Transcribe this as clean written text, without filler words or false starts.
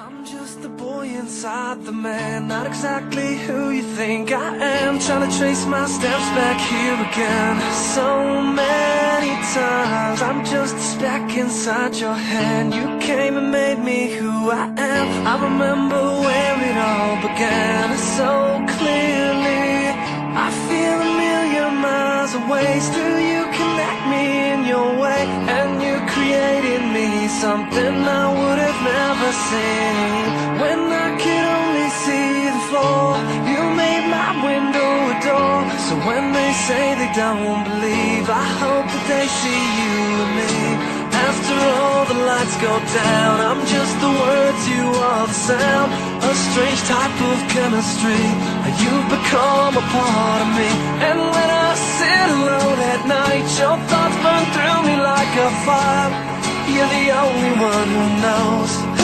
I'm just the boy inside the man, not exactly who you think I am. Trying to trace my steps back here again. So many times, I'm just a speck inside your hand. You came and made me who I am. I remember where it all began so clearly. I feel a million miles away, still you connect me in your way. And you created me something I would have never seen. When I could only see the floor, you made my window a door. So when they say they don't believe, I hope that they see you and me. After all the lights go down, I'm just the words, you are the sound. A strange type of chemistry, you've become a part of me. And when I sit alone at night, your thoughts burn through me like a fire. You're the only one who knows.